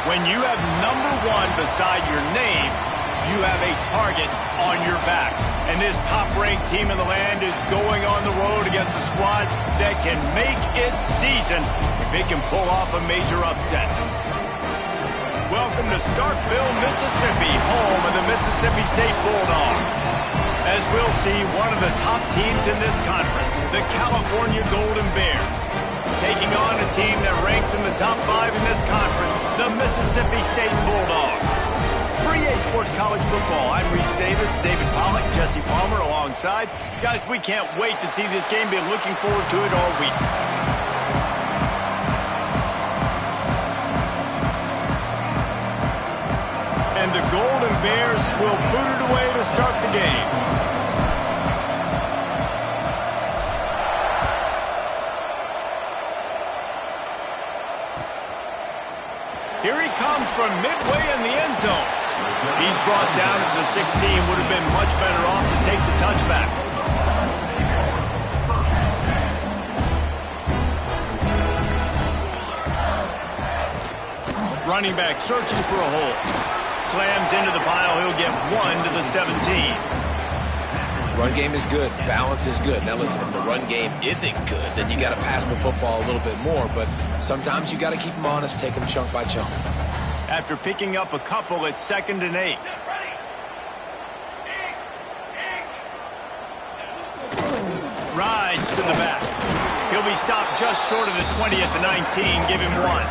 When you have #1 beside your name, you have a target on your back. And this top-ranked team in the land is going on the road against a squad that can make its season if it can pull off a major upset. Welcome to Starkville, Mississippi, home of the Mississippi State Bulldogs. As we'll see, one of the top teams in this conference, the California Golden Bears, taking on a team that ranks in the top 5 in this conference, the Mississippi State Bulldogs. For EA Sports College Football, I'm Reese Davis, David Pollack, Jesse Palmer alongside. Guys, we can't wait to see this game. Been looking forward to it all week. And the Golden Bears will boot it away to start the game. Here he comes from midway in the end zone. He's brought down to the 16. Would have been much better off to take the touchback. Running back searching for a hole. Slams into the pile. He'll get 1 to the 17. Run game is good. Balance is good. Now listen, if the run game isn't good, then you got to pass the football a little bit more. But sometimes you got to keep them honest, take them chunk by chunk. After picking up a couple, it's 2nd and 8. Rides to the back. He'll be stopped just short of the 20 at the 19. Give him 1.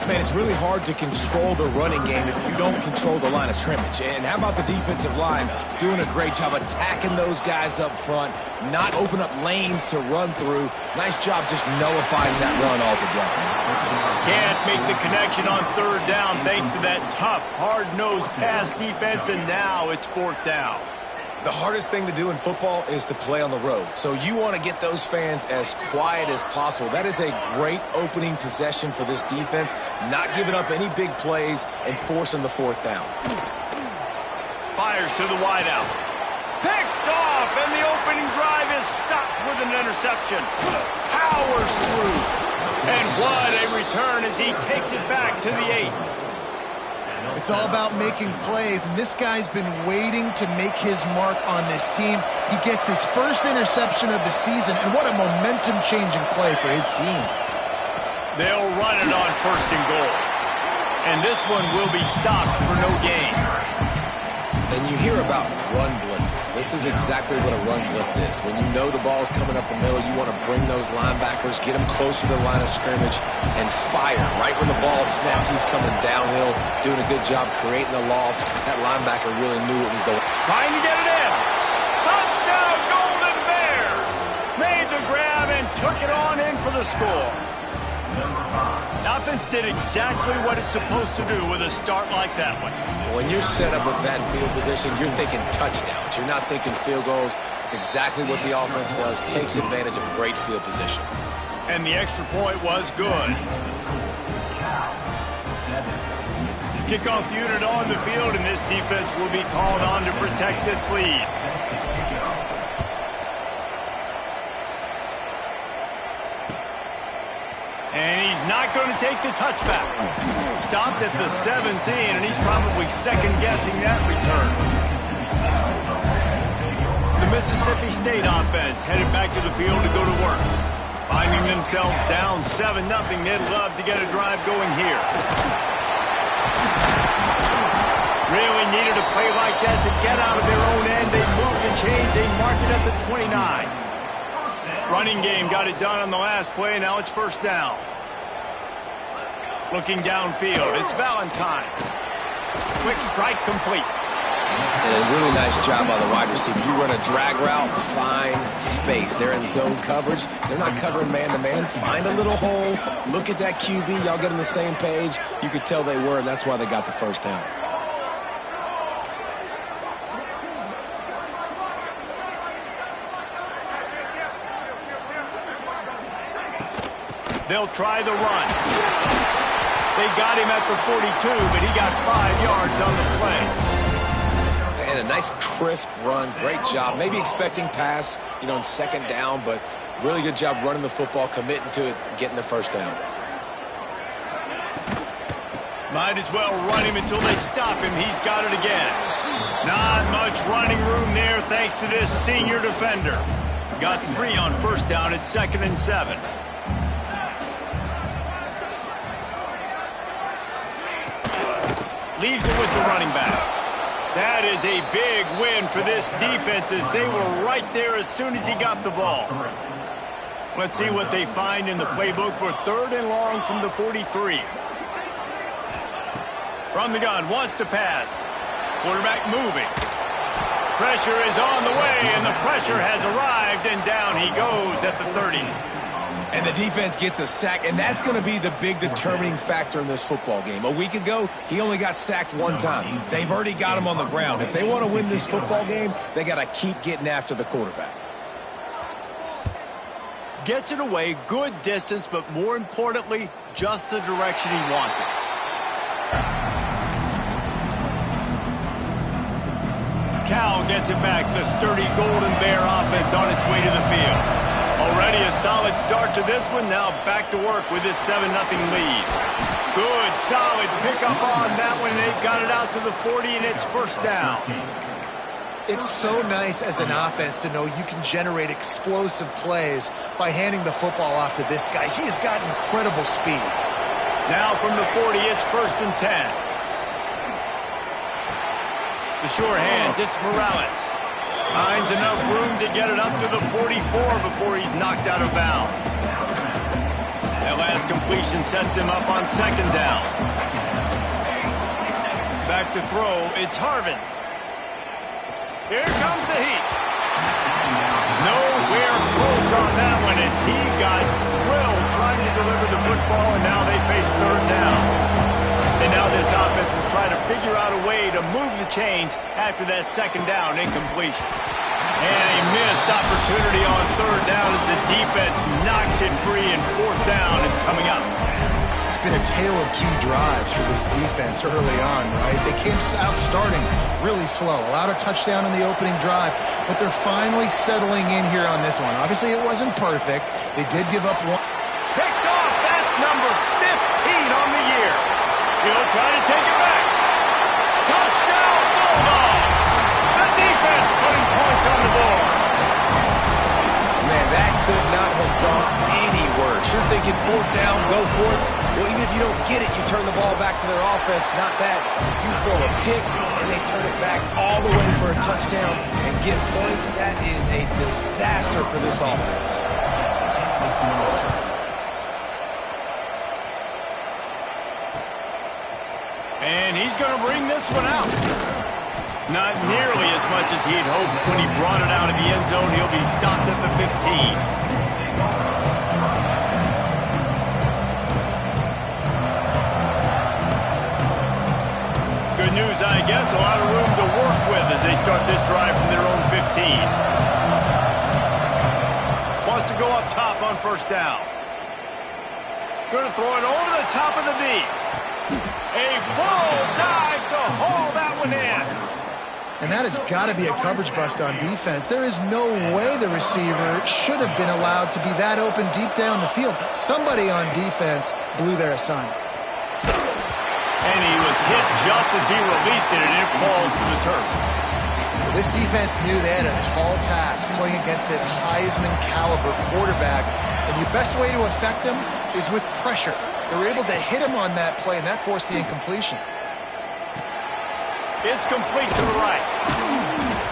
Man, it's really hard to control the running game if you don't control the line of scrimmage. And how about the defensive line doing a great job attacking those guys up front, not open up lanes to run through. Nice job just nullifying that run altogether. Can't make the connection on 3rd down thanks to that tough, hard-nosed pass defense, and now it's 4th down. The hardest thing to do in football is to play on the road. So you want to get those fans as quiet as possible. That is a great opening possession for this defense, not giving up any big plays and forcing the 4th down. Fires to the wideout. Picked off, and the opening drive is stopped with an interception. Powers through. And what a return as he takes it back to the 8. It's all about making plays, and this guy's been waiting to make his mark on this team. He gets his first interception of the season, and what a momentum-changing play for his team. They'll run it on 1st and goal. And this one will be stopped for no gain. And you hear about run blitzes. This is exactly what a run blitz is. When you know the ball's coming up the middle, you want to bring those linebackers, get them closer to the line of scrimmage, and fire. Right when the ball snapped, he's coming downhill, doing a good job creating the loss. That linebacker really knew what was going on. Trying to get it in. Touchdown, Golden Bears! Made the grab and took it on in for the score. Offense did exactly what it's supposed to do with a start like that one. When you're set up with that field position, you're thinking touchdowns. You're not thinking field goals. It's exactly what the offense does, takes advantage of great field position. And the extra point was good. Kickoff unit on the field, and this defense will be called on to protect this lead. And he's not going to take the touchback. Stopped at the 17, and he's probably second-guessing that return. The Mississippi State offense headed back to the field to go to work. Finding themselves down 7-0, they'd love to get a drive going here. Really needed a play like that to get out of their own end. They moved the chains. They marked it at the 29. Running game got it done on the last play. Now it's 1st down. Looking downfield. It's Valentine. Quick strike complete. And a really nice job on the wide receiver. You run a drag route, find space. They're in zone coverage. They're not covering man-to-man. Find a little hole. Look at that QB. Y'all get on the same page. You could tell they were, and that's why they got the 1st down. They'll try the run. They got him at the 42, but he got 5 yards on the play. And a nice crisp run. Great job. Maybe expecting pass, in 2nd down, but really good job running the football, committing to it, getting the 1st down. Might as well run him until they stop him. He's got it again. Not much running room there thanks to this senior defender. Got 3 on first down at 2nd and 7. Leaves it with the running back. That is a big win for this defense as they were right there as soon as he got the ball. Let's see what they find in the playbook for 3rd and long from the 43. From the gun, wants to pass. Quarterback moving. Pressure is on the way, and the pressure has arrived, and down he goes at the 30. And the defense gets a sack, and that's going to be the big determining factor in this football game. A week ago, he only got sacked 1 time. They've already got him on the ground. If they want to win this football game, they got to keep getting after the quarterback. Gets it away, good distance, but more importantly, just the direction he wanted. Cal gets it back. The sturdy Golden Bear offense on its way to the field. Already a solid start to this one. Now back to work with this 7-0 lead. Good, solid pickup on that one. They've got it out to the 40, and it's first down. It's so nice as an offense to know you can generate explosive plays by handing the football off to this guy. He has got incredible speed. Now from the 40, it's 1st and 10. The sure hands, it's Morales. Finds enough room to get it up to the 44 before he's knocked out of bounds. That last completion sets him up on 2nd down. Back to throw, it's Harvin. Here comes the heat. Nowhere close on that one as he got drilled trying to deliver the football, and now they face 3rd down. And now this offense will try to figure out a way to move the chains after that 2nd down incompletion. And a missed opportunity on 3rd down as the defense knocks it free, and 4th down is coming up. It's been a tale of 2 drives for this defense early on, right? They came out starting really slow, allowed a touchdown in the opening drive, but they're finally settling in here on this one. Obviously, it wasn't perfect. They did give up 1. Picked off. That's number 15 on the year. He'll try to take it back. Touchdown, Bulldogs! The defense putting points on the board. Man, that could not have gone any worse. You're thinking 4th down, go for it. Well, even if you don't get it, you turn the ball back to their offense. Not that. You throw a pick, and they turn it back all the way for a touchdown and get points. That is a disaster for this offense. And he's going to bring this one out. Not nearly as much as he'd hoped when he brought it out of the end zone. He'll be stopped at the 15. Good news, I guess. A lot of room to work with as they start this drive from their own 15. Wants to go up top on 1st down. Going to throw it over the top of the D. A full dive to haul that one in. And that has got to be a coverage bust on defense. There is no way the receiver should have been allowed to be that open deep down the field. Somebody on defense blew their assignment. And he was hit just as he released it, and it falls to the turf. Well, this defense knew they had a tall task playing against this Heisman caliber quarterback. And the best way to affect him is with pressure. They were able to hit him on that play, and that forced the incompletion. It's complete to the right.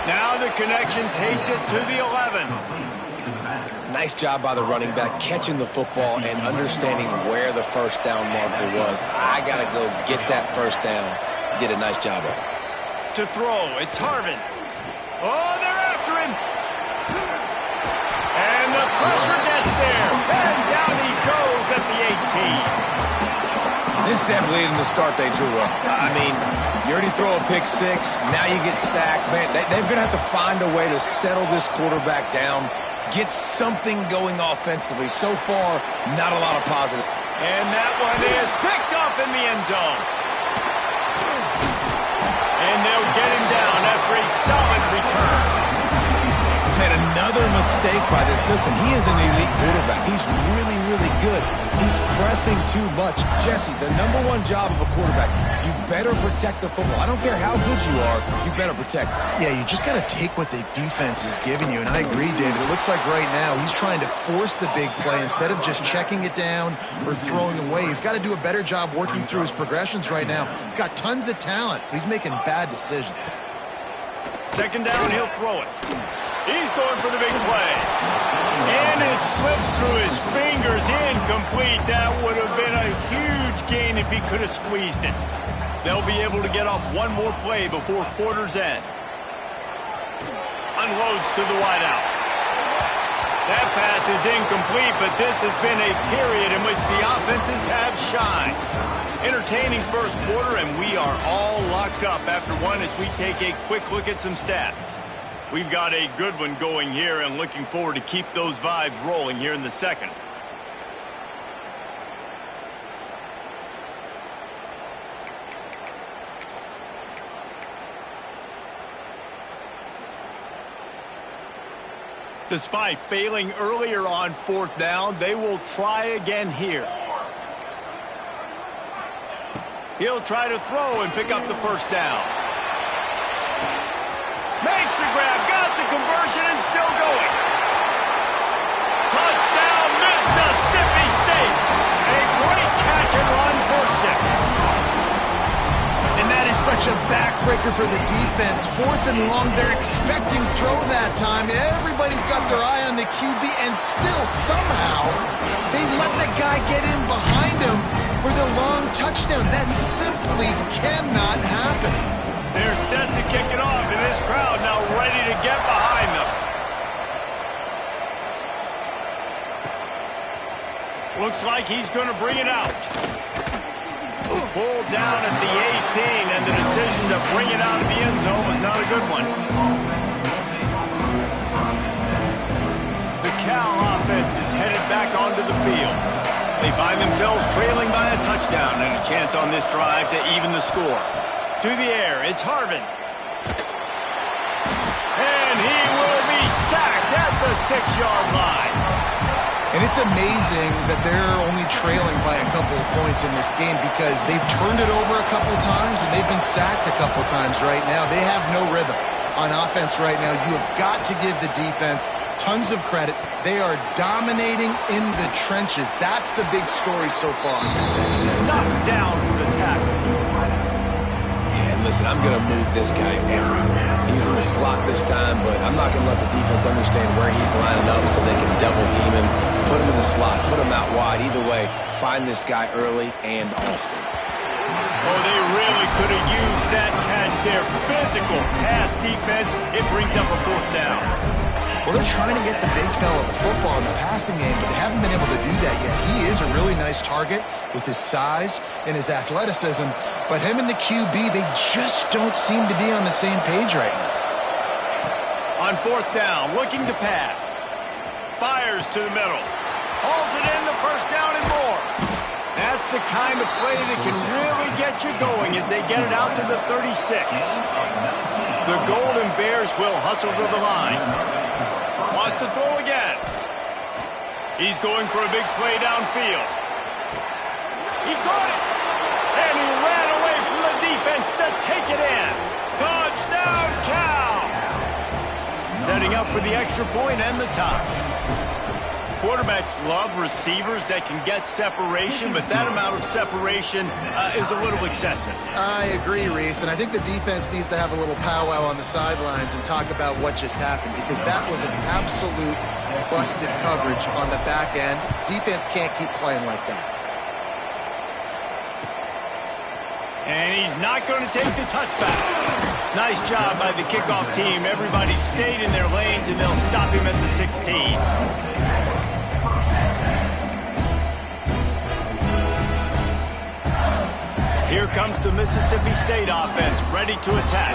Now the connection takes it to the 11. Nice job by the running back catching the football and understanding where the 1st down marker was. I got to go get that 1st down. He did a nice job of it. To throw, it's Harvin. Oh, they're after him. And the pressure gets there. And down he goes at the 18. This definitely isn't the start they drew up. I mean, you already throw a pick 6, now you get sacked. Man, they're going to have to find a way to settle this quarterback down, get something going offensively. So far, not a lot of positive. And that one is picked off in the end zone. And they'll get him down after a solid return. Man, a Another mistake by this. Listen, he is an elite quarterback. He's really, really good. He's pressing too much. Jesse, the #1 job of a quarterback, you better protect the football. I don't care how good you are, you better protect it. Yeah, you just got to take what the defense is giving you, and I agree, David. It looks like right now he's trying to force the big play instead of just checking it down or throwing away. He's got to do a better job working through his progressions right now. He's got tons of talent, but he's making bad decisions. Second down, he'll throw it. He's going for the big play. And it slips through his fingers, incomplete. That would have been a huge gain if he could have squeezed it. They'll be able to get off one more play before quarter's end. Unloads to the wideout. That pass is incomplete, but this has been a period in which the offenses have shined. Entertaining first quarter, and we are all locked up after one as we take a quick look at some stats. We've got a good one going here and looking forward to keep those vibes rolling here in the second. Despite failing earlier on fourth down, they will try again here. He'll try to throw and pick up the first down. Makes the grab, got the conversion, and still going. Touchdown, Mississippi State. A great catch and run for 6. And that is such a backbreaker for the defense. 4th and long, they're expecting throw that time. Everybody's got their eye on the QB, and still somehow they let the guy get in behind him for the long touchdown. That simply cannot happen. They're set to kick it off, and this crowd now ready to get behind them. Looks like he's going to bring it out. Pulled down at the 18, and the decision to bring it out of the end zone was not a good one. The Cal offense is headed back onto the field. They find themselves trailing by a touchdown and a chance on this drive to even the score. To the air, it's Harvin. And he will be sacked at the 6-yard line. And it's amazing that they're only trailing by a couple of points in this game because they've turned it over a couple times and they've been sacked a couple times right now. They have no rhythm on offense right now. You have got to give the defense tons of credit. They are dominating in the trenches. That's the big story so far. Knocked down for the tackle. Listen, I'm going to move this guy everywhere. He's in the slot this time, but I'm not going to let the defense understand where he's lining up so they can double team him, put him in the slot, put him out wide. Either way, find this guy early and often. Oh, they really could have used that catch there. Physical pass defense. It brings up a 4th down. Well, they're trying to get the big fella the football in the passing game, but they haven't been able to do that yet. He is a really nice target with his size and his athleticism, but him and the QB, they just don't seem to be on the same page right now. On 4th down, looking to pass. Fires to the middle. Hauls it in, the first down and more. That's the kind of play that can really get you going as they get it out to the 36. The Golden Bears will hustle to the line. Wants to throw again. He's going for a big play downfield. He caught it. And he ran away from the defense to take it in. Touchdown, Cal. Setting up for the extra point and the tie. Quarterbacks love receivers that can get separation, but that amount of separation is a little excessive. I agree, Reese, and I think the defense needs to have a little powwow on the sidelines and talk about what just happened, because that was an absolute busted coverage on the back end. Defense can't keep playing like that. And he's not going to take the touchback. Nice job by the kickoff team. Everybody stayed in their lanes, and they'll stop him at the 16. Here comes the Mississippi State offense, ready to attack.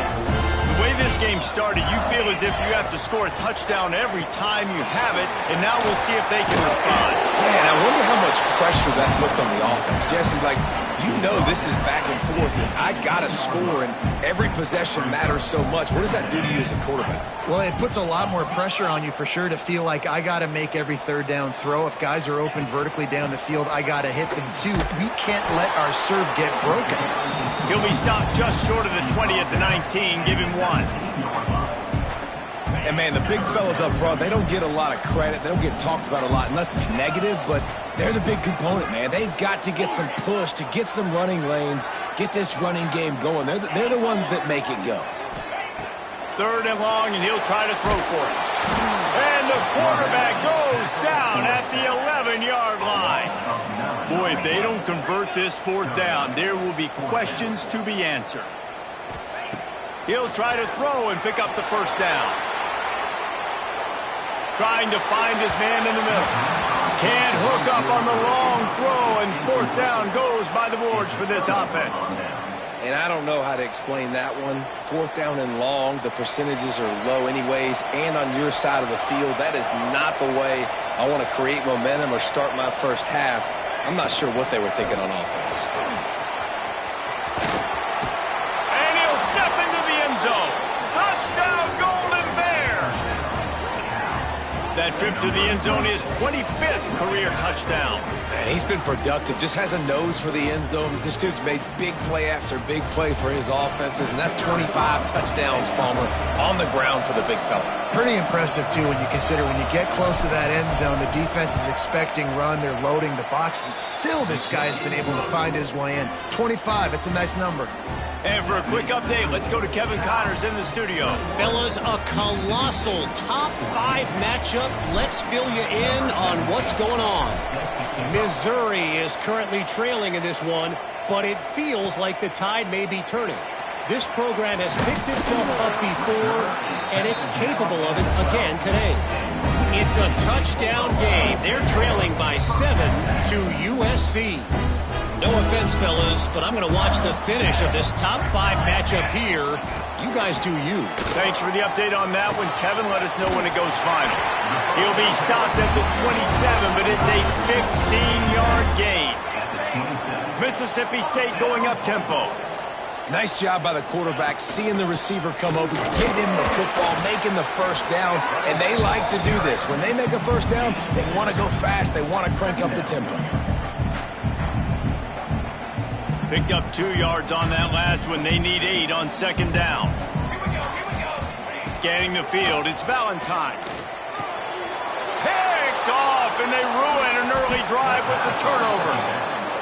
The way this game started, you feel as if you have to score a touchdown every time you have it, and now we'll see if they can respond. Yeah, and I wonder how much pressure that puts on the offense. Jesse, like, you know this is back and forth, and I got to score, and every possession matters so much. What does that do to you as a quarterback? Well, it puts a lot more pressure on you for sure to feel like I got to make every third down throw. If guys are open vertically down the field, I got to hit them too. We can't let our serve get broken. He'll be stopped just short of the 20 at the 19. Give him 1. And, man, the big fellas up front, they don't get a lot of credit. They don't get talked about a lot unless it's negative, but they're the big component, man. They've got to get some push, to get some running lanes, get this running game going. They're the ones that make it go. 3rd and long, and he'll try to throw for it. And the quarterback goes down at the 11-yard line. Boy, if they don't convert this 4th down, there will be questions to be answered. He'll try to throw and pick up the 1st down. Trying to find his man in the middle. Can't hook up on the long throw, and 4th down goes by the boards for this offense. And I don't know how to explain that one. 4th down and long, the percentages are low anyways, and on your side of the field, that is not the way I want to create momentum or start my first half. I'm not sure what they were thinking on offense. And he'll step into the end zone. Touchdown, Golden Bears! That trip to the end zone is 25th career touchdown. And he's been productive, just has a nose for the end zone. This dude's made big play after big play for his offenses, and that's 25 touchdowns, Palmer, on the ground for the big fella. Pretty impressive, too, when you consider when you get close to that end zone, the defense is expecting run, they're loading the box, and still this guy's been able to find his way in. 25, it's a nice number. And for a quick update, let's go to Kevin Connors in the studio. Fellas, a colossal top 5 matchup. Let's fill you in on what's going on. Missouri is currently trailing in this one, but it feels like the tide may be turning. This program has picked itself up before, and it's capable of it again today. It's a touchdown game. They're trailing by 7 to USC. No offense, fellas, but I'm going to watch the finish of this top 5 matchup here. You guys do you. Thanks for the update on that one, Kevin. Let us know when it goes final. He'll be stopped at the 27, but it's a 15-yard gain. Mississippi State going up-tempo. Nice job by the quarterback, seeing the receiver come open, getting him the football, making the 1st down, and they like to do this. When they make a 1st down, they want to go fast. They want to crank up the tempo. Picked up 2 yards on that last one. They need 8 on 2nd down. Scanning the field, it's Valentine. Picked off, and they ruin an early drive with the turnover.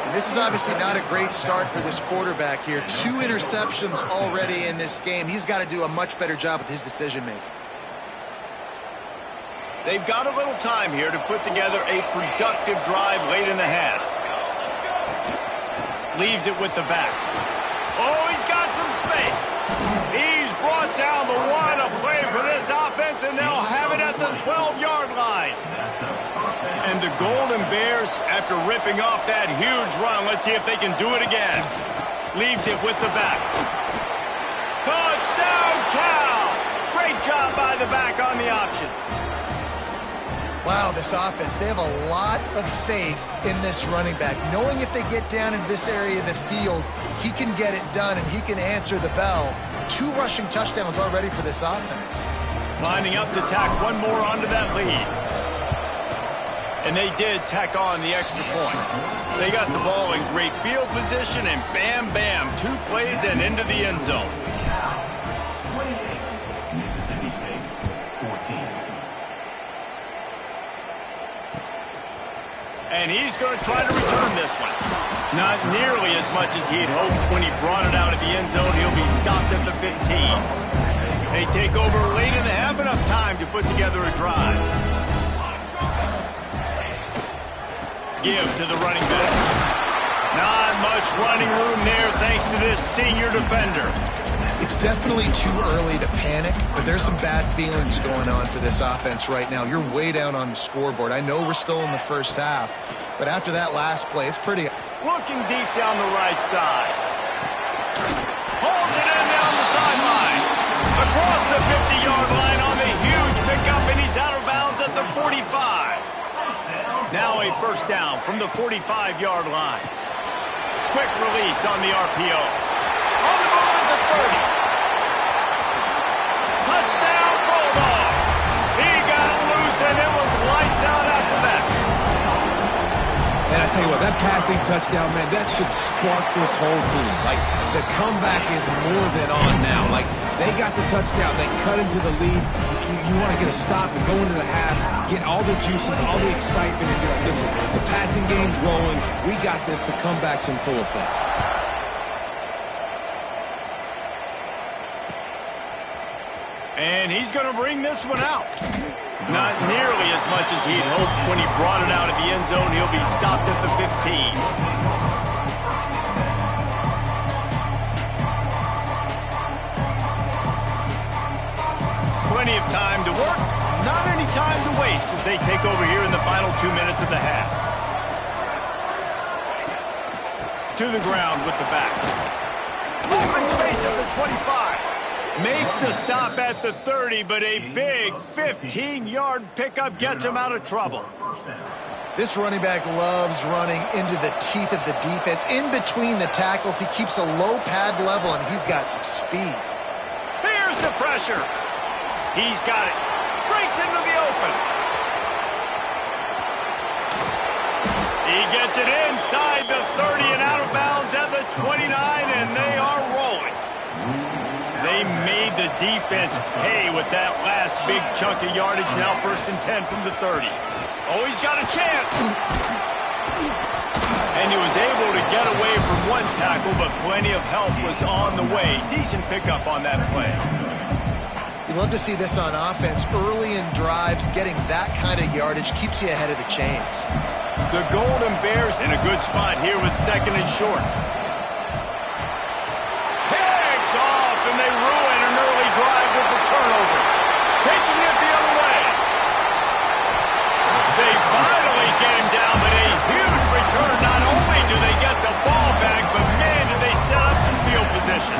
And this is obviously not a great start for this quarterback here. 2 interceptions already in this game. He's got to do a much better job with his decision-making. They've got a little time here to put together a productive drive late in the half. Leaves it with the back. Oh, he's got some space. He's brought down, but what a play for this offense, and they'll have it at the 12-yard line. And the Golden Bears, after ripping off that huge run, let's see if they can do it again. Leaves it with the back. Touchdown, Cal! Great job by the back on the option. Wow, this offense, they have a lot of faith in this running back, knowing if they get down in this area of the field, he can get it done and he can answer the bell. 2 rushing touchdowns already for this offense. Lining up to tack one more onto that lead. And they did tack on the extra point. They got the ball in great field position, and bam, bam, 2 plays and into the end zone. And he's going to try to return this one. Not nearly as much as he had hoped when he brought it out of the end zone. He'll be stopped at the 15. They take over late in the half, enough time to put together a drive. Give to the running back. Not much running room there thanks to this senior defender. It's definitely too early to panic, but there's some bad feelings going on for this offense right now. You're way down on the scoreboard. I know we're still in the first half, but after that last play, it's pretty... Looking deep down the right side. Pulls it in down the sideline. across the 50-yard line on the huge pickup, and he's out of bounds at the 45. Now a first down from the 45-yard line. Quick release on the RPO. On the move at the 30. Touchdown, Bulldog. He got loose, and it was lights out after that. And I tell you what, that passing touchdown, man, that should spark this whole team. Like, the comeback is more than on now. Like, they got the touchdown. They cut into the lead. You want to get a stop and go into the half, get all the juices, all the excitement, and be like, listen, the passing game's rolling. We got this. The comeback's in full effect. And he's going to bring this one out. Not nearly as much as he'd hoped when he brought it out of the end zone. He'll be stopped at the 15. Plenty of time to work, not any time to waste as they take over here in the final 2 minutes of the half. To the ground with the back. Open space at the 25. Makes the stop at the 30, but a big 15-yard pickup gets him out of trouble. This running back loves running into the teeth of the defense. In between the tackles, he keeps a low pad level, and he's got some speed. Here's the pressure. He's got it. Breaks into the open. He gets it inside the 30 and out of bounds at the 29, and they are rolling. They made the defense pay with that last big chunk of yardage. Now 1st and 10 from the 30. Oh, he's got a chance. And he was able to get away from one tackle, but plenty of help was on the way. Decent pickup on that play. You love to see this on offense. Early in drives, getting that kind of yardage keeps you ahead of the chains. The Golden Bears in a good spot here with 2nd and short. And they ruin an early drive with the turnover. Taking it the other way. They finally get him down, but a huge return. Not only do they get the ball back, but man, did they set up some field position.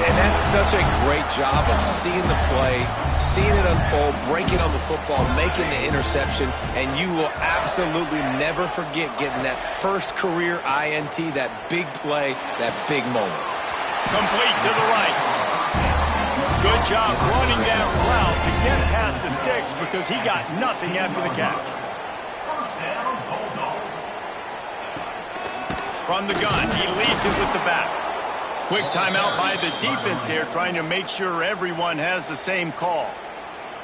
And that's such a great job of seeing the play, seeing it unfold, breaking on the football, making the interception, and you will absolutely never forget getting that first career INT, that big play, that big moment. Complete to the right. Good job running that route to get past the sticks because he got nothing after the catch. From the gun, he leads it with the back. Quick timeout by the defense there, trying to make sure everyone has the same call.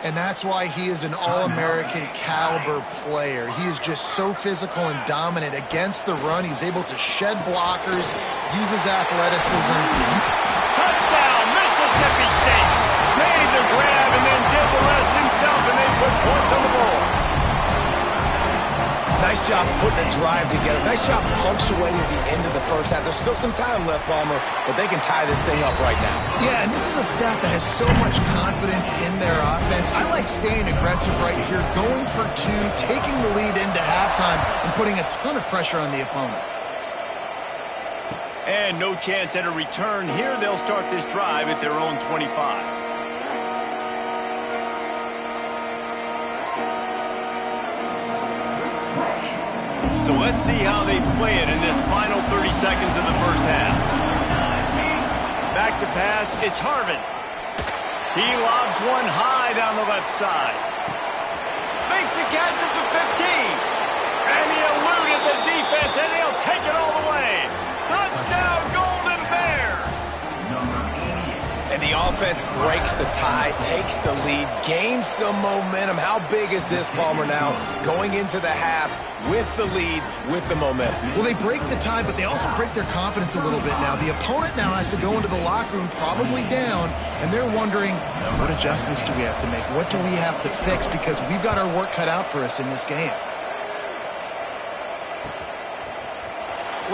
And that's why he is an All-American caliber player. He is just so physical and dominant against the run. He's able to shed blockers, uses athleticism. Touchdown, Mississippi State. Made the grab and then did the rest himself, and they put points on the board. Nice job putting a drive together. Nice job punctuating the end of the first half. There's still some time left, Palmer, but they can tie this thing up right now. Yeah, and this is a staff that has so much confidence in their offense. I like staying aggressive right here, going for 2, taking the lead into halftime, and putting a ton of pressure on the opponent. And no chance at a return here. They'll start this drive at their own 25. So let's see how they play it in this final 30 seconds of the first half. Back to pass, it's Harvin. He lobs one high down the left side. Makes a catch at the 15. And he eluded the defense, and he'll take it all the way. Touchdown, Golden Bears! And the offense breaks the tie, takes the lead, gains some momentum. How big is this, Palmer, now? Going into the half with the lead, with the momentum. Well, they break the tie, but they also break their confidence a little bit now. The opponent now has to go into the locker room probably down, and they're wondering, what adjustments do we have to make? What do we have to fix? Because we've got our work cut out for us in this game.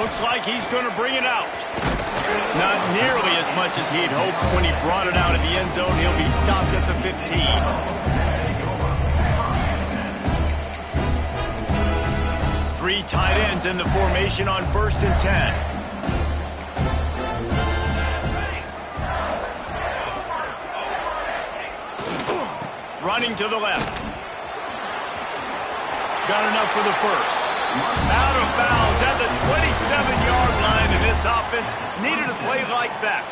Looks like he's going to bring it out. Not nearly as much as he'd hoped when he brought it out of the end zone. He'll be stopped at the 15. 3 tight ends in the formation on 1st and 10. running to the left. Got enough for the first. Out of bounds at the 27-yard line, and this offense needed a play like that.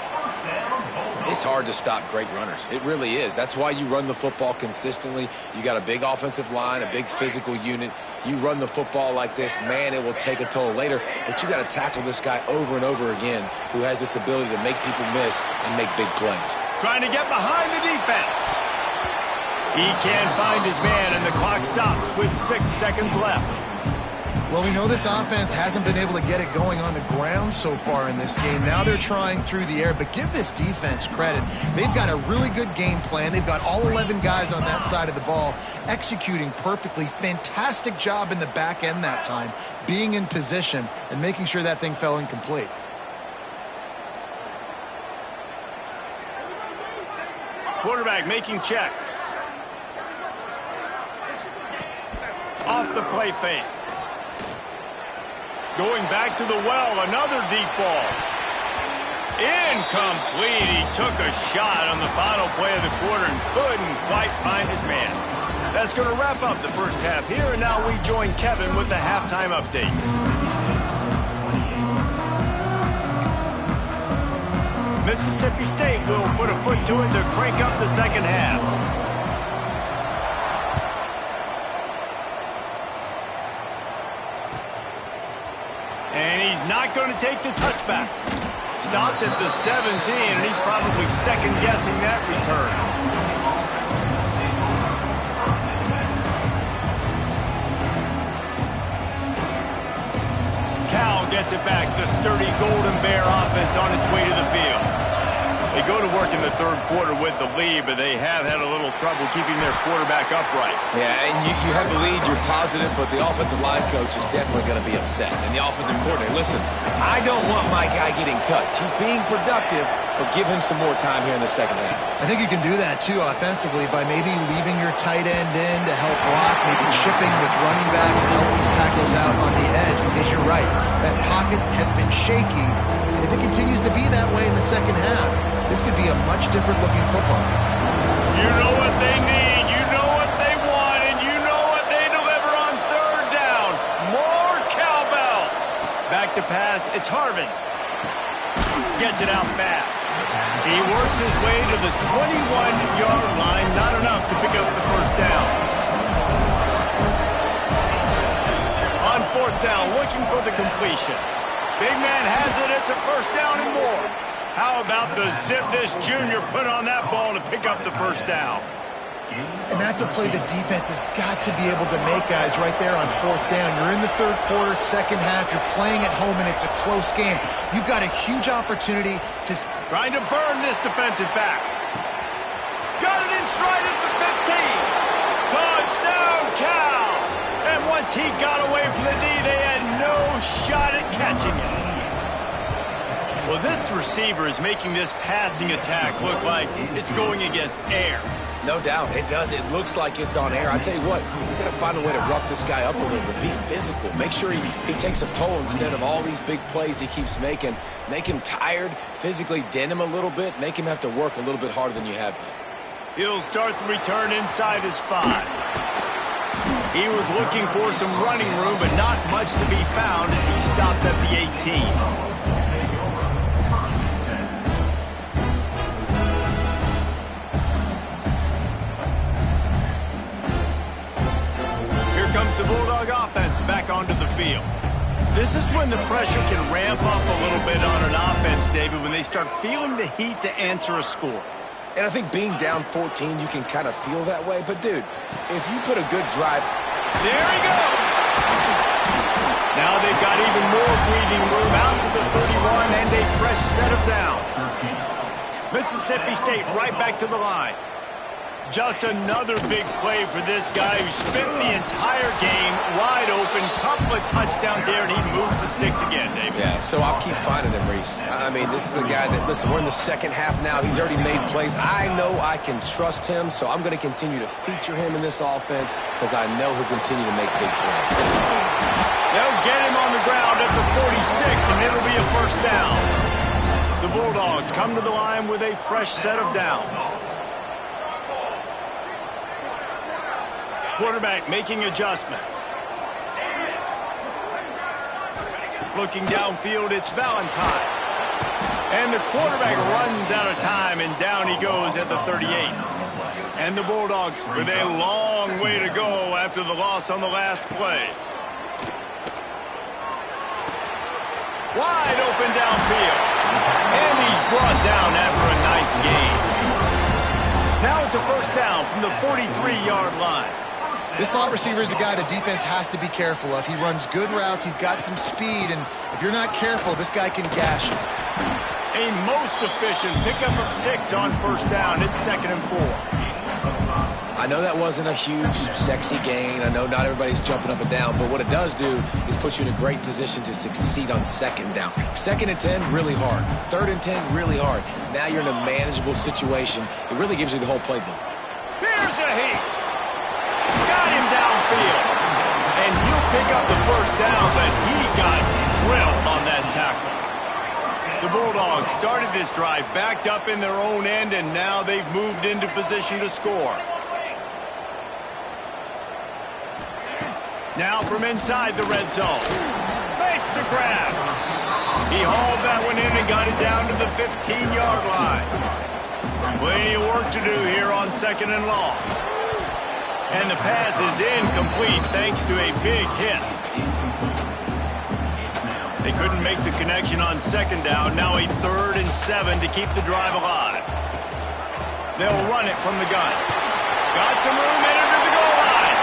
It's hard to stop great runners. It really is. That's why you run the football consistently. You got a big offensive line, a big physical unit. You run the football like this, man, it will take a toll later. But you got to tackle this guy over and over again who has this ability to make people miss and make big plays. Trying to get behind the defense. He can't find his man, and the clock stops with 6 seconds left. Well, we know this offense hasn't been able to get it going on the ground so far in this game. Now they're trying through the air, but give this defense credit. They've got a really good game plan. They've got all 11 guys on that side of the ball executing perfectly. Fantastic job in the back end that time, being in position and making sure that thing fell incomplete. Quarterback making checks. Off the play fake. Going back to the well, another deep ball. Incomplete. He took a shot on the final play of the quarter and couldn't quite find his man. That's going to wrap up the first half here, and now we join Kevin with the halftime update. Mississippi State will put a foot to it to crank up the second half. And he's not going to take the touchback. Stopped at the 17, and he's probably second-guessing that return. Cal gets it back. The sturdy Golden Bear offense on its way to the field. They go to work in the third quarter with the lead, but they have had a little trouble keeping their quarterback upright. Yeah, and you have the lead, you're positive, but the offensive line coach is definitely going to be upset. And the offensive coordinator, listen, I don't want my guy getting touched. He's being productive, but give him some more time here in the second half. I think you can do that, too, offensively, by maybe leaving your tight end in to help block, maybe shipping with running backs and help these tackles out on the edge, because you're right. That pocket has been shaky. If it continues to be that way in the second half, this could be a much different looking football. You know what they need, you know what they want, and you know what they deliver on third down. More cowbell. Back to pass, it's Harvin. Gets it out fast. He works his way to the 21-yard line, not enough to pick up the first down. On fourth down, looking for the completion. Big man has it, it's a first down and more. How about the zip this junior put on that ball to pick up the first down? And that's a play the defense has got to be able to make, guys, right there on fourth down. You're in the third quarter, second half. You're playing at home, and it's a close game. You've got a huge opportunity to... Trying to burn this defensive back. Got it in stride at the 15. Touchdown, Cal! And once he got away from the knee, they had no shot at catching it. Well, this receiver is making this passing attack look like it's going against air. No doubt, it does. It looks like it's on air. I tell you what, you got to find a way to rough this guy up a little bit. Be physical. Make sure he takes a toll instead of all these big plays he keeps making. Make him tired, physically dent him a little bit, make him have to work a little bit harder than you have. He'll start the return inside his 5. He was looking for some running room, but not much to be found as he stopped at the 18. Comes the Bulldog offense back onto the field. This is when the pressure can ramp up a little bit on an offense, David, when they start feeling the heat to answer a score. And I think being down 14, you can kind of feel that way. But, dude, if you put a good drive... There he goes! Now they've got even more breathing room out to the 31 and a fresh set of downs. Mississippi State right back to the line. Just another big play for this guy who spent the entire game wide open. Couple of touchdowns there, and he moves the sticks again, David. Yeah, so I'll keep finding him, Reese. I mean, this is the guy that, listen, we're in the second half now. He's already made plays. I know I can trust him, so I'm going to continue to feature him in this offense because I know he'll continue to make big plays. They'll get him on the ground at the 46, and it'll be a first down. The Bulldogs come to the line with a fresh set of downs. quarterback making adjustments. Looking downfield, it's Valentine. And the quarterback runs out of time, and down he goes at the 38. And the Bulldogs with a long way to go after the loss on the last play. Wide open downfield. And he's brought down after a nice gain. Now it's a first down from the 43-yard line. This slot receiver is a guy the defense has to be careful of. He runs good routes. He's got some speed, and if you're not careful, this guy can gash you. A most efficient pickup of 6 on first down. It's 2nd and 4. I know that wasn't a huge, sexy gain. I know not everybody's jumping up and down, but what it does do is put you in a great position to succeed on 2nd down. 2nd and 10, really hard. 3rd and 10, really hard. Now you're in a manageable situation. It really gives you the whole playbook. Here's a heat. Got him downfield. And he'll pick up the first down, but he got drilled on that tackle. The Bulldogs started this drive backed up in their own end, and now they've moved into position to score. Now from inside the red zone. Makes the grab. He hauled that one in and got it down to the 15-yard line. Plenty of work to do here on 2nd and long. And the pass is incomplete thanks to a big hit. They couldn't make the connection on 2nd down. Now a 3rd and 7 to keep the drive alive. They'll run it from the gun. Got some room in under the goal line.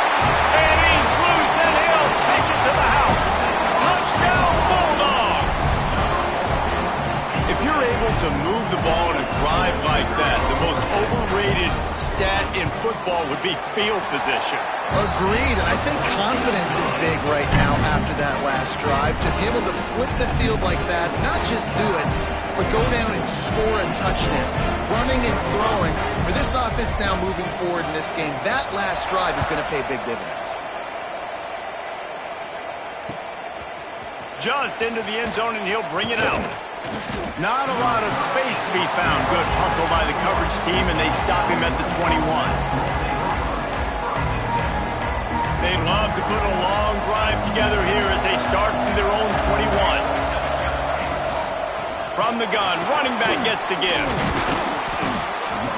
And he's loose and he'll take it to the house. Touchdown Bulldogs! If you're able to move the ball in a drive like that, the most overrated stat in football would be field position. Agreed, and I think confidence is big right now after that last drive. To be able to flip the field like that, not just do it, but go down and score a touchdown. Running and throwing. For this offense now moving forward in this game, that last drive is going to pay big dividends. Just into the end zone, and he'll bring it out. Not a lot of space to be found. Good hustle by the coverage team, and they stop him at the 21. They'd love to put a long drive together here as they start from their own 21. From the gun, running back gets to give.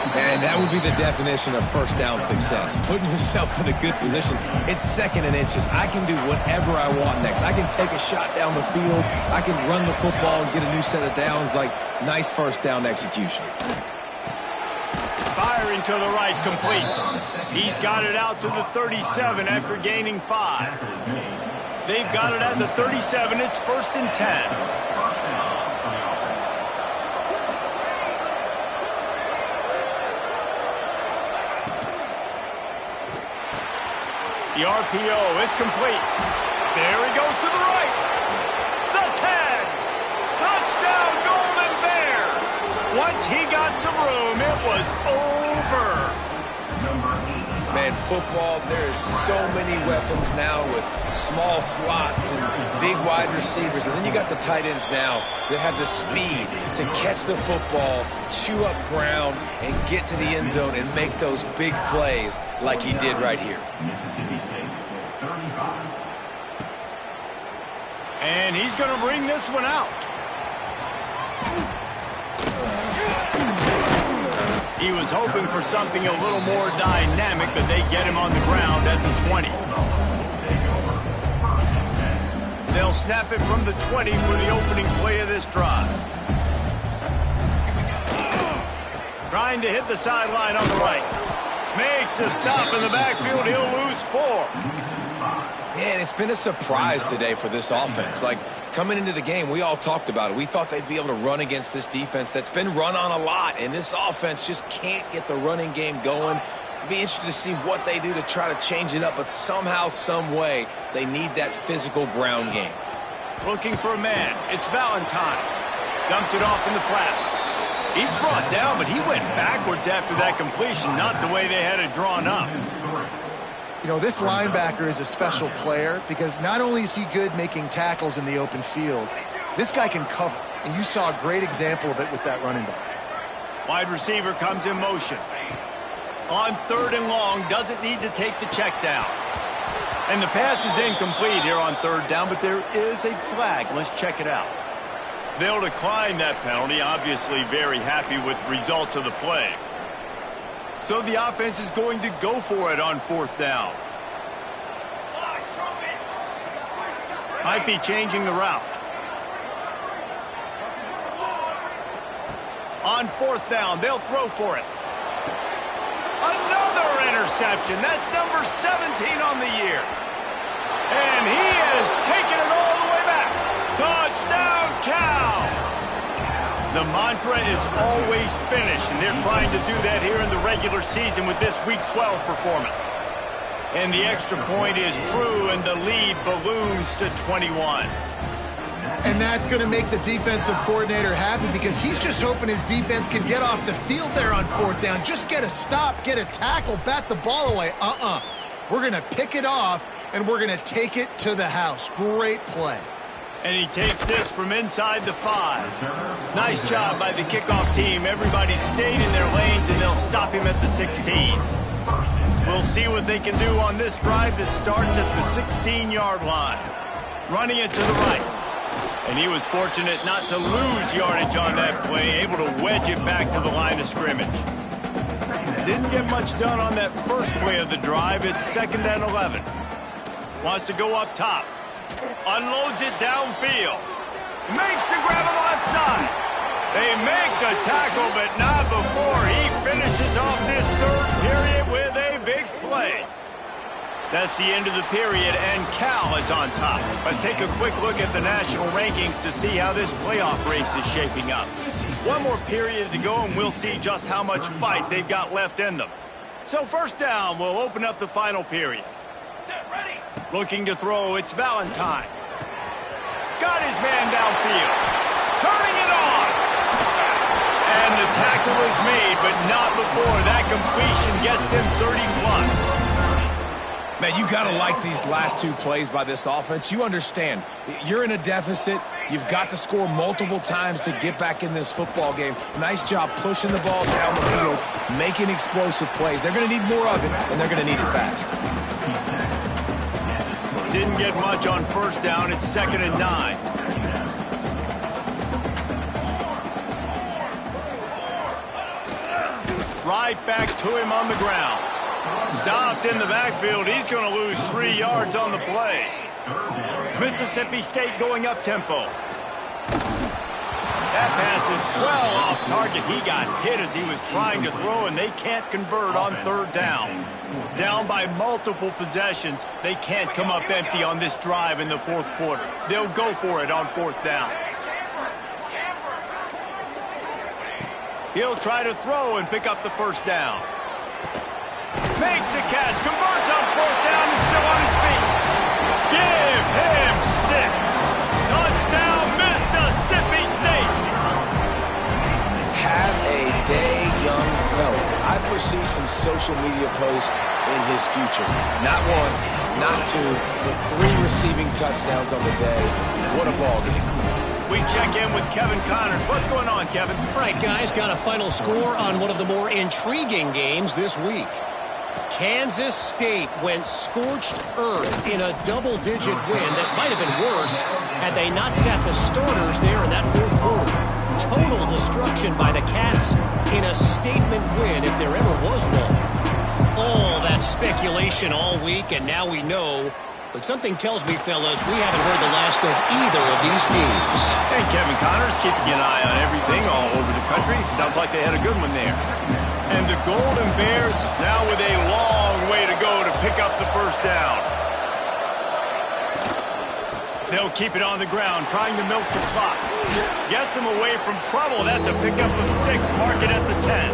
And that would be the definition of first down success. Putting yourself in a good position. It's 2nd and inches. I can do whatever I want next. I can take a shot down the field. I can run the football and get a new set of downs. Like, nice first down execution. Firing to the right, complete. He's got it out to the 37 after gaining 5. They've got it at the 37. It's 1st and 10. The RPO, it's complete. There he goes to the right. The 10. Touchdown, Golden Bears. Once he got some room, it was over. Man, football, there's so many weapons now with small slots and big wide receivers. And then you got the tight ends now that have the speed to catch the football, chew up ground, and get to the end zone and make those big plays like he did right here. And he's going to bring this one out. He was hoping for something a little more dynamic, but they get him on the ground at the 20. They'll snap it from the 20 for the opening play of this drive. Trying to hit the sideline on the right. Makes a stop in the backfield. He'll lose 4. Man, it's been a surprise today for this offense. Like, coming into the game, we all talked about it. We thought they'd be able to run against this defense that's been run on a lot, and this offense just can't get the running game going. It'd be interesting to see what they do to try to change it up, but somehow, some way, they need that physical ground game. Looking for a man. It's Valentine. Dumps it off in the flats. He's brought down, but he went backwards after that completion, not the way they had it drawn up. You know, this linebacker is a special player because not only is he good making tackles in the open field, this guy can cover. And you saw a great example of it with that running back. Wide receiver comes in motion. On 3rd and long, doesn't need to take the check down. And the pass is incomplete here on 3rd down, but there is a flag. Let's check it out. They'll decline that penalty, obviously very happy with the results of the play. So the offense is going to go for it on 4th down. Might be changing the route. On 4th down, they'll throw for it. Another interception. That's number 17 on the year. And he is taking it all the way back. Touchdown, Cal! The mantra is always finish, and they're trying to do that here in the regular season with this Week 12 performance. And the extra point is true, and the lead balloons to 21. And that's going to make the defensive coordinator happy because he's just hoping his defense can get off the field there on 4th down. Just get a stop, get a tackle, bat the ball away. We're going to pick it off, and we're going to take it to the house. Great play. And he takes this from inside the 5. Nice job by the kickoff team. Everybody stayed in their lanes, and they'll stop him at the 16. We'll see what they can do on this drive that starts at the 16-yard line. Running it to the right. And he was fortunate not to lose yardage on that play, able to wedge it back to the line of scrimmage. Didn't get much done on that first play of the drive. It's 2nd and 11. Wants to go up top. Unloads it downfield. Makes the grab on the left side. They make the tackle, but not before he finishes off this 3rd period with a big play. That's the end of the period, and Cal is on top. Let's take a quick look at the national rankings to see how this playoff race is shaping up. One more period to go, and we'll see just how much fight they've got left in them. So 1st down will open up the final period. Looking to throw, it's Valentine. Got his man downfield. Turning it on. And the tackle is made, but not before that completion gets them 30+. Man, you got to like these last 2 plays by this offense. You understand, you're in a deficit. You've got to score multiple times to get back in this football game. Nice job pushing the ball down the field, making explosive plays. They're going to need more of it, and they're going to need it fast. Didn't get much on 1st down. It's 2nd and 9. Right back to him on the ground. Stopped in the backfield. He's going to lose 3 yards on the play. Mississippi State going up-tempo. That pass is well off target. He got hit as he was trying to throw, and they can't convert on 3rd down. Down by multiple possessions. They can't come up empty on this drive in the 4th quarter. They'll go for it on 4th down. He'll try to throw and pick up the 1st down. Makes the catch, converts on 4th down, and still on his feet. Give him 6. Touchdown, Mississippi State. Have a day, young fella. I foresee some social media posts in his future. Not 1, not 2, but 3 receiving touchdowns on the day. What a ball game. We check in with Kevin Connors. What's going on, Kevin? All right, guys, got a final score on one of the more intriguing games this week. Kansas State went scorched earth in a double-digit win that might have been worse had they not sat the starters there in that 4th quarter. Total destruction by the Cats in a statement win if there ever was one. All that speculation all week, and now we know. But something tells me, fellas, we haven't heard the last of either of these teams. Hey, Kevin Connors, keeping an eye on everything all over the country. Sounds like they had a good one there. And the Golden Bears now with a long way to go to pick up the 1st down. They'll keep it on the ground, trying to milk the clock. Gets them away from trouble. That's a pickup of 6. Mark it at the 10.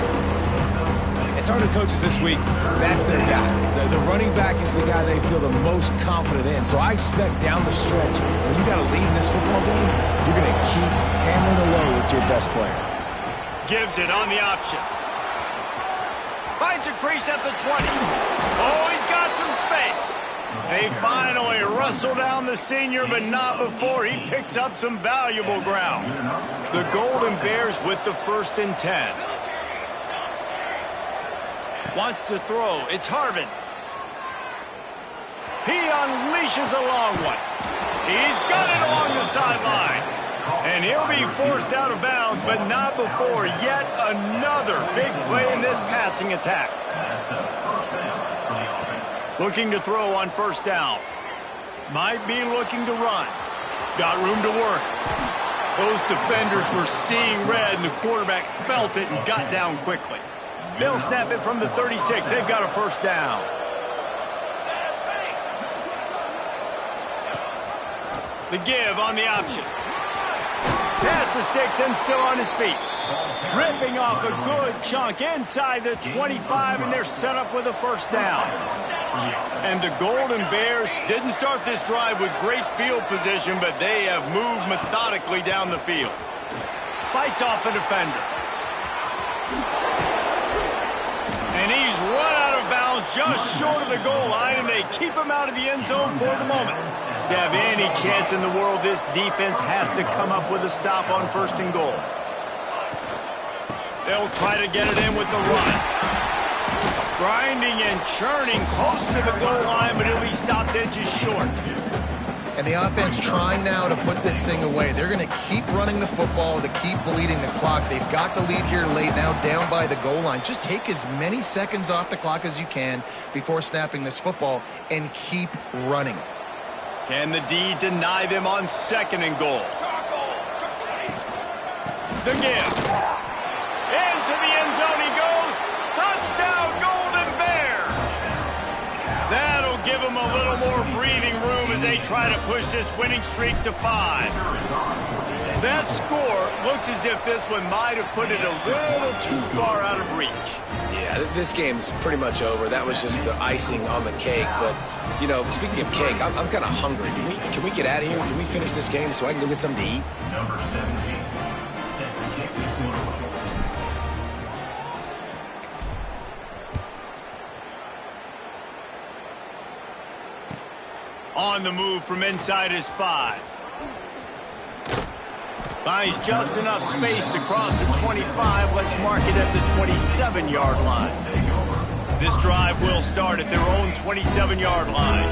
It's hard to coaches this week. That's their guy. The running back is the guy they feel the most confident in. So I expect down the stretch, when you got a lead in this football game, you're going to keep hammering away with your best player. Gives it on the option. Finds a crease at the 20. Oh, he's got some space. They finally wrestle down the senior, but not before he picks up some valuable ground. The Golden Bears with the 1st and 10. Wants to throw. It's Harvin. He unleashes a long one. He's got it along the sideline. And he'll be forced out of bounds, but not before yet another big play in this passing attack. Looking to throw on first down. Might be looking to run. Got room to work. Those defenders were seeing red, and the quarterback felt it and got down quickly. They'll snap it from the 36. They've got a first down. The give on the option. Pass the sticks and still on his feet. Ripping off a good chunk inside the 25, and they're set up with a first down. And the Golden Bears didn't start this drive with great field position, but they have moved methodically down the field. Fights off a defender. And he's run out of bounds just short of the goal line, and they keep him out of the end zone for the moment. To have any chance in the world, this defense has to come up with a stop on first and goal. They'll try to get it in with the run. Grinding and churning close to the goal line, but he'll be stopped inches short. And the offense trying now to put this thing away. They're going to keep running the football to keep bleeding the clock. They've got the lead here late, now down by the goal line. Just take as many seconds off the clock as you can before snapping this football and keep running it. Can the D deny them on second and goal? The give. Into the end zone he goes. Touchdown, Golden Bears. That'll give them a little more breathing room as they try to push this winning streak to 5. That score looks as if this one might have put it a little too far out of reach. Yeah, this game's pretty much over. That was just the icing on the cake. But, you know, speaking of cake, I'm kind of hungry. Can we get out of here? Can we finish this game so I can go get something to eat? Number 17 sets the kick to field goal. On the move from inside his 5. Finds just enough space to cross the 25. Let's mark it at the 27-yard line. This drive will start at their own 27-yard line.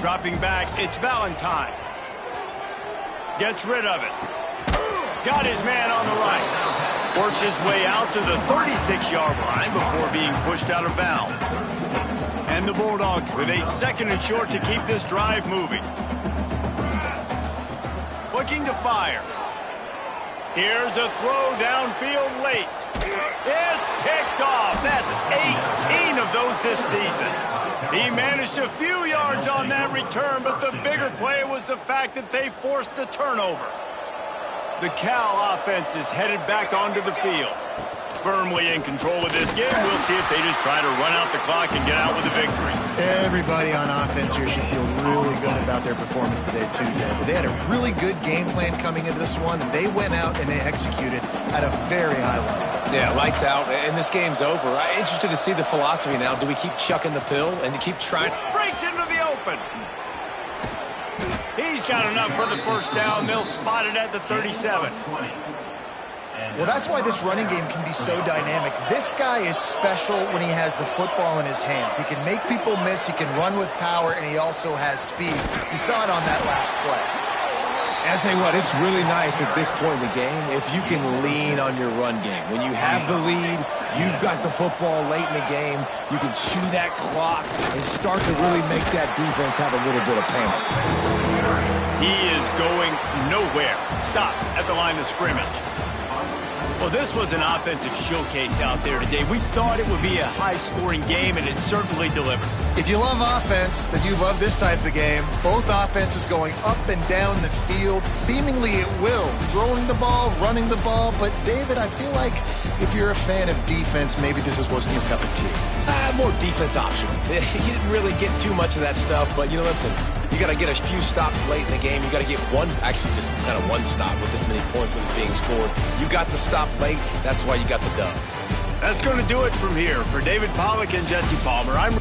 Dropping back, it's Valentine. Gets rid of it. Got his man on the right. Works his way out to the 36-yard line before being pushed out of bounds. And the Bulldogs with a second and short to keep this drive moving. Looking to fire. Here's a throw downfield late. It's picked off. That's 18 of those this season. He managed a few yards on that return, but the bigger play was the fact that they forced the turnover. The Cal offense is headed back onto the field. Firmly in control of this game. We'll see if they just try to run out the clock and get out with a victory. Everybody on offense here should feel really good about their performance today, too, David. They had a really good game plan coming into this one, and they went out and they executed at a very high level. Yeah, lights out, and this game's over. I'm interested to see the philosophy now. Do we keep chucking the pill and keep trying? Breaks into the open. He's got enough for the first down. They'll spot it at the 37. Well, that's why this running game can be so dynamic. This guy is special when he has the football in his hands. He can make people miss, he can run with power, and he also has speed. You saw it on that last play. And I'll tell you what, it's really nice at this point in the game if you can lean on your run game. When you have the lead, you've got the football late in the game, you can chew that clock and start to really make that defense have a little bit of panic. He is going nowhere. Stop at the line of scrimmage. Well, this was an offensive showcase out there today. We thought it would be a high-scoring game, and it certainly delivered. If you love offense, then you love this type of game. Both offenses going up and down the field, seemingly at will. Throwing the ball, running the ball. But, David, I feel like if you're a fan of defense, maybe this wasn't your cup of tea. More defense optional. You didn't really get too much of that stuff, but, you know, listen, you got to get a few stops late in the game. You got to get one, actually just kind of one stop with this many points that was being scored. You got the stop late. That's why you got the dub. That's going to do it from here. For David Pollack and Jesse Palmer, I'm